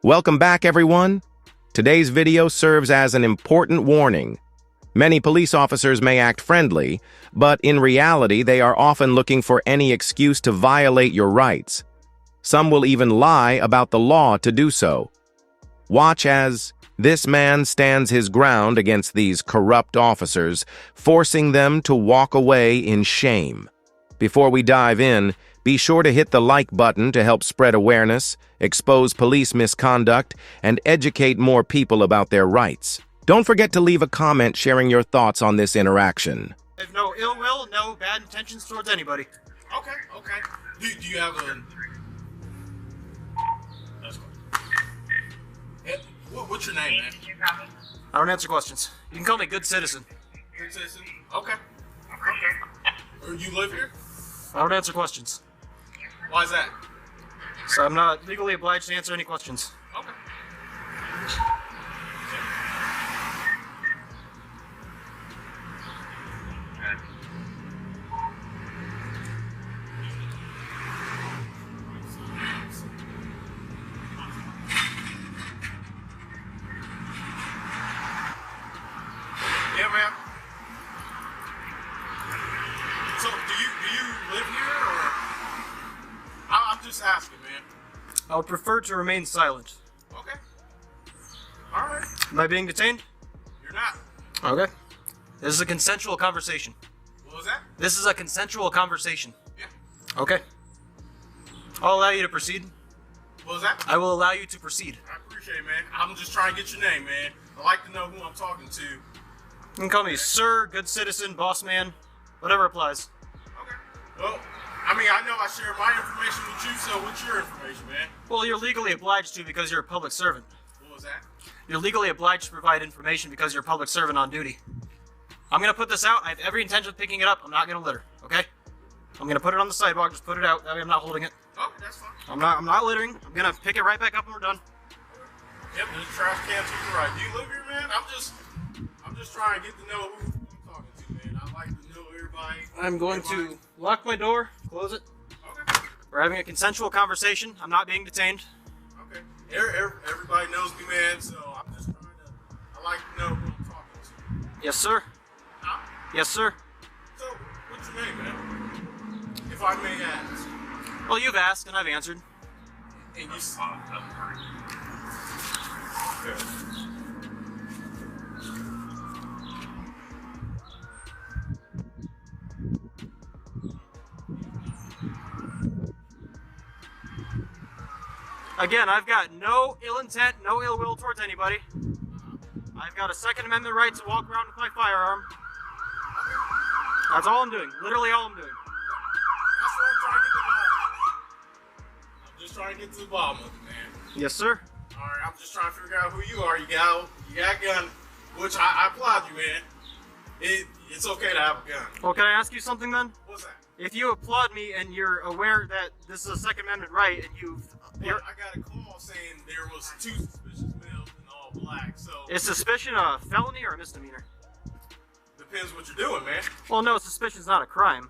Welcome back, everyone. Today's video serves as an important warning. Many police officers may act friendly, but in reality, they are often looking for any excuse to violate your rights. Some will even lie about the law to do so. Watch as this man stands his ground against these corrupt officers, forcing them to walk away in shame. Before we dive in, be sure to hit the like button to help spread awareness, expose police misconduct, and educate more people about their rights. Don't forget to leave a comment sharing your thoughts on this interaction. I have no ill will, no bad intentions towards anybody. Okay. Do you have a... That's cool. Hey, what's your name, man? I don't answer questions. You can call me Good Citizen. Good citizen? Okay. Or you live here? I don't answer questions. Why is that? So I'm not legally obliged to answer any questions. Okay. Yeah, ma'am. So, do you live here, or? I'm just asking, man. I would prefer to remain silent. Okay. All right. Am I being detained? You're not. Okay. This is a consensual conversation. What was that? This is a consensual conversation. Yeah. Okay. I'll allow you to proceed. What was that? I will allow you to proceed. I appreciate it, man. I'm just trying to get your name, man. I like to know who I'm talking to. You can call me Sir, Good Citizen, Boss Man, whatever applies. Okay. Well, I mean, I know I share my information with you, so what's your information, man? Well, you're legally obliged to because you're a public servant. What was that? You're legally obliged to provide information because you're a public servant on duty. I'm gonna put this out. I have every intention of picking it up. I'm not gonna litter, okay? I'm gonna put it on the sidewalk. Just put it out. That way I'm not holding it. Oh, that's fine. I'm not littering. I'm gonna pick it right back up when we're done. Yep, there's a trash can to the right. Do you live here, man? I'm just trying to get to know who I'm talking to, man. I like to know everybody. I'm going to lock my door, close it. Okay. We're having a consensual conversation. I'm not being detained. Okay. Everybody knows me, man, so I'm just trying to... I like to know who I'm talking to. Yes, sir. Huh? Yes, sir. So, what's your name, man? If I may ask. Well, you've asked and I've answered. And you... Okay. Again, I've got no ill intent, no ill will towards anybody. I've got a Second Amendment right to walk around with my firearm. That's all I'm doing. Literally all I'm doing. That's what I'm trying to get to the bottom. I'm just trying to get to the bottom of it, man. Yes, sir. Alright, I'm just trying to figure out who you are. You got a gun, which I applaud you, man. It's okay to have a gun. Well, can I ask you something then? What's that? If you applaud me and you're aware that this is a Second Amendment right and Well, I got a call saying there was 2 suspicious males in all black, so... Is suspicion a felony or a misdemeanor? Depends what you're doing, man. Well, no, suspicion's not a crime.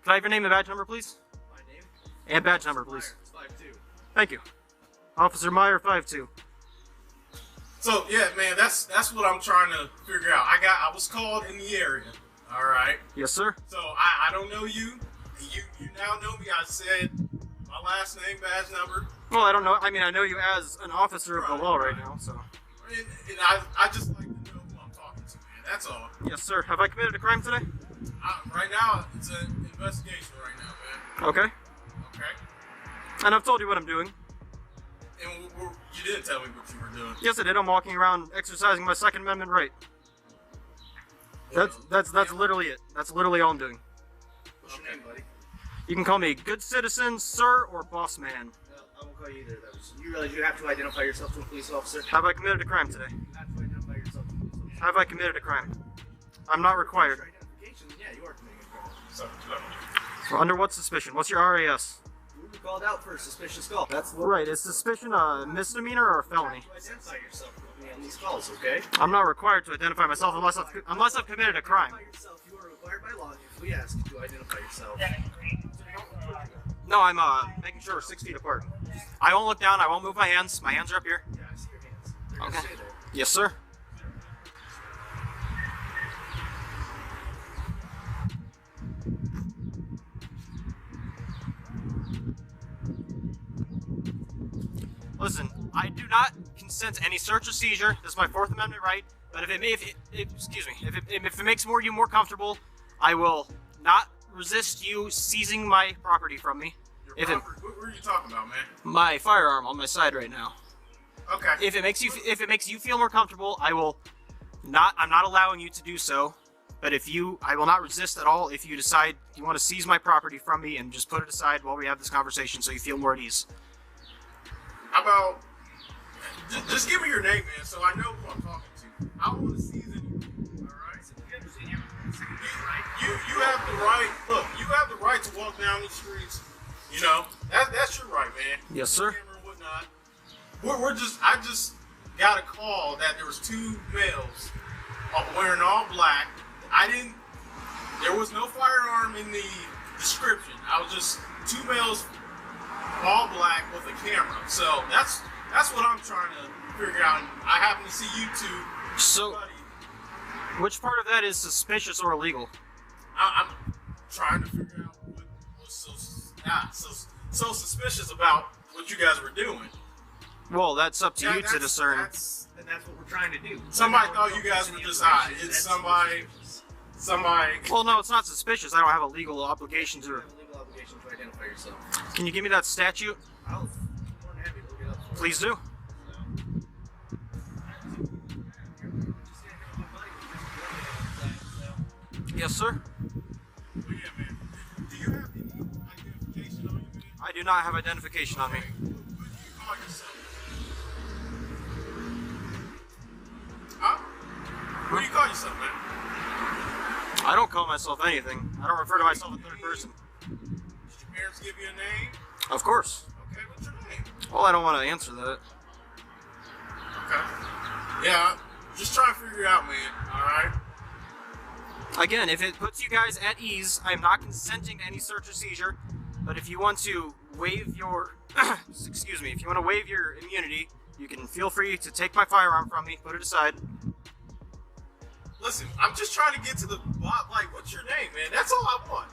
Can I have your name and badge number, please? My name? And badge number, please. It's 5'2". Thank you. Officer Meyer, 5'2". So, yeah, man, that's what I'm trying to figure out. I was called in the area, alright? Yes, sir. So, I don't know you. You now know me. I said my last name, badge number. Well, I don't know. I mean, I know you as an officer of the law right now, so... And I just like to know who I'm talking to, man. That's all. Yes, sir. Have I committed a crime today? Right now, it's an investigation right now, man. Okay. Okay? And I've told you what I'm doing. And you didn't tell me what you were doing. Yes, I did. I'm walking around exercising my Second Amendment right. That's literally it. That's literally all I'm doing. What's your name, buddy? You can call me Good Citizen, Sir, or Boss Man. No, I won't call you either of those. You realize you have to identify yourself to a police officer? Have I committed a crime today? You have to identify yourself to a police officer. Have I committed a crime? I'm not required. For identification, yeah, you are committing a crime. So, So under what suspicion? What's your RAS? You will be called out for a suspicious call. That's what Right, is suspicion a misdemeanor or a felony? you have to identify yourself with me on these calls, okay? I'm not required to identify myself unless I've committed a crime. Identify yourself. You are required by law. If we ask you to identify yourself. No, I'm making sure we're 6 feet apart. I won't look down. I won't move my hands. My hands are up here. Yeah, I see your hands. They're gonna Okay. stay there. Yes, sir. Listen, I do not consent to any search or seizure. This is my Fourth Amendment right. But if it makes you more comfortable, I will not resist you seizing my property from me. Your property? What are you talking about, man? My firearm on my side right now. Okay. If it makes you feel more comfortable, I'm not allowing you to do so. But I will not resist at all if you decide you want to seize my property from me and just put it aside while we have this conversation so you feel more at ease. How about just give me your name, man, so I know who I'm talking to. I don't want to seize anything. All right. You have the right. Look, you have the right to walk down these streets. You know that's your right, man. Yes, sir. Camera and whatnot. I just got a call that there was 2 males wearing all black. There was no firearm in the description. I was just 2 males, all black with a camera. So that's what I'm trying to figure out. I happen to see you 2. So, which part of that is suspicious or illegal? I'm trying to figure out what's so suspicious about what you guys were doing. Well, that's up to you to discern. And that's what we're trying to do. Somebody thought you guys were just it's somebody. Well, no, it's not suspicious. I don't have a legal obligation You to. have a legal obligation to identify yourself. Can you give me that statute? I'll more than happy to look it up for you. Please do. Yes, sir. But yeah, man. Do you have any identification on you, man? I do not have identification on me. What do you call yourself? Huh? What do you call yourself, man? I don't call myself anything. I don't refer to myself in third person. Did your parents give you a name? Of course. Okay, what's your name? Well, I don't want to answer that. Okay. Yeah, just trying to figure it out, man. Alright? Again, if it puts you guys at ease, I'm not consenting to any search or seizure. But if you want to waive your, if you want to waive your immunity, you can feel free to take my firearm from me, put it aside. Listen, I'm just trying to get to the bottom. Like, what's your name, man? That's all I want.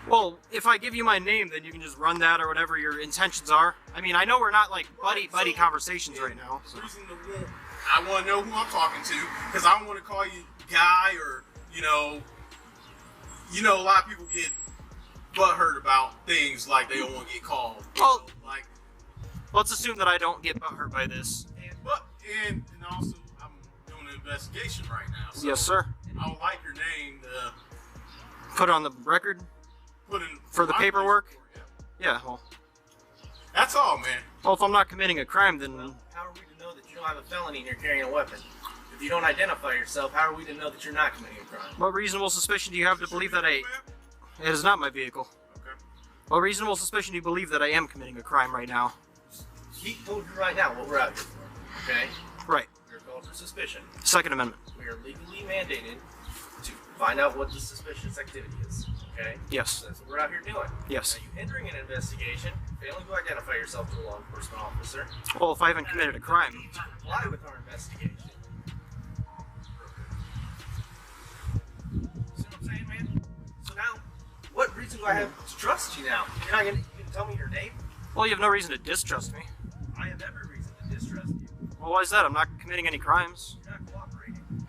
Well, if I give you my name, then you can just run that or whatever your intentions are. I mean, I know we're not like buddy conversations right now. So. I want to know who I'm talking to, because I don't want to call you guy or, you know, a lot of people get butthurt about things like they don't want to get called. Well, like, let's assume that I don't get butthurt by this. and also I'm doing an investigation right now. So Yes, sir. I would like your name to Put it on the record put in for the my paperwork. police report, yeah. Yeah. Well, That's all, man. if I'm not committing a crime, then How are we to know that you don't have a felony and you're carrying a weapon? If you don't identify yourself, how are we to know that you're not committing a crime? what reasonable suspicion do you have to believe that I? It is not my vehicle. Okay. What reasonable suspicion do you believe that I am committing a crime right now? He told you right now what we're out here for. Okay? Right. We're called for suspicion. Second Amendment. We are legally mandated to find out what the suspicious activity is. Okay? Yes. That's what we're out here doing. Yes. Now, you entering an investigation, failing to identify yourself to a law enforcement officer, Well, if I haven't committed a crime, to comply with our investigation. See what I'm saying, man? So now, what reason do I have to trust you now? You're not gonna tell me your name? well, you have no reason to distrust me. I have every reason to distrust you. Well, why is that? I'm not committing any crimes. You're not cooperating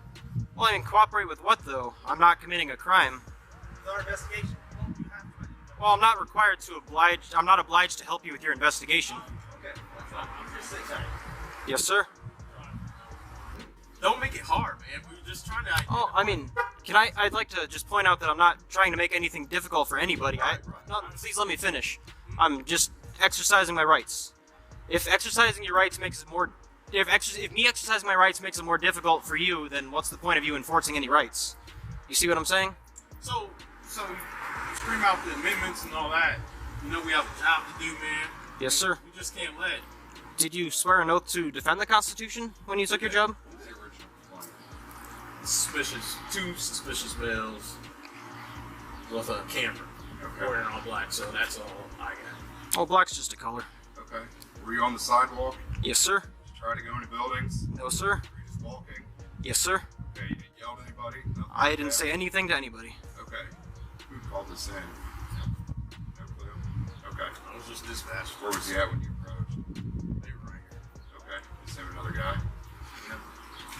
Well, I mean, cooperate with what, though? I'm not committing a crime. with our investigation. Well, you have to. Well, I'm not required to oblige. I'm not obliged to help you with your investigation. Okay, that's fine. I'm just saying. Yes, sir. Don't make it hard, man. We're just trying to identify. Oh, I mean, I'd like to just point out that I'm not trying to make anything difficult for anybody. No, please let me finish. I'm just exercising my rights. If exercising your rights makes it more, if me exercising my rights makes it more difficult for you, then what's the point of you enforcing any rights? You see what I'm saying? So you scream out the amendments and all that. You know we have a job to do, man. Yes, sir. We just can't let Did you swear an oath to defend the Constitution when you took your job? two suspicious males with a camera wearing all black. So that's all I got. Oh, black's just a color. Okay. Were you on the sidewalk? Yes, sir. Did you try to go into buildings? No, sir. Were you just walking? Yes, sir. Okay, you didn't yell at anybody? Nothing I like didn't that? say anything to anybody. Okay. Who called this in? No clue. Okay. I was just dispatched. Where was he at when you approached? They were right here. Okay. The same another guy?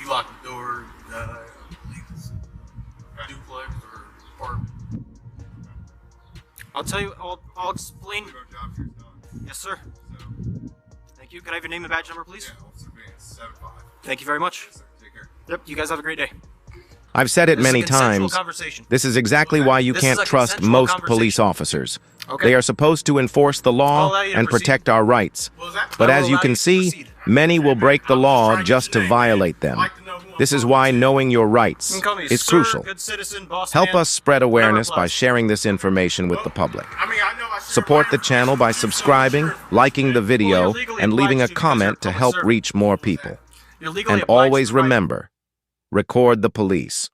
You locked the door. I believe it's Okay. duplex or apartment. I'll tell you. I'll explain. Go job here's done. Yes, sir. So, Thank you. Could I have your name and badge number, please? yeah, Officer Vance, 7-5. Thank you very much. Yes, sir. Take care. Yep. You guys have a great day. I've said it This is many a consensual times. conversation. This is exactly why you This is can't a trust consensual most conversation. police officers. Okay. They are supposed to enforce the I'll law allow you to and proceed. protect our rights. What was that? But I will as you allow can you to see, proceed. many will break the I'm law trying to just to get violate them. I'd like to know who I'm This is talking why to. knowing your You rights can call me is sir, crucial. good citizen, boss Help man, us spread whatever awareness by applies. sharing this information with the public. I mean, I know I share Support my the channel by information, so subscribing, sure. liking the video, Well, you're legally and leaving a obliged to because you're comment a to public help servant. reach more people. You're legally And obliged always to provide- remember, record the police.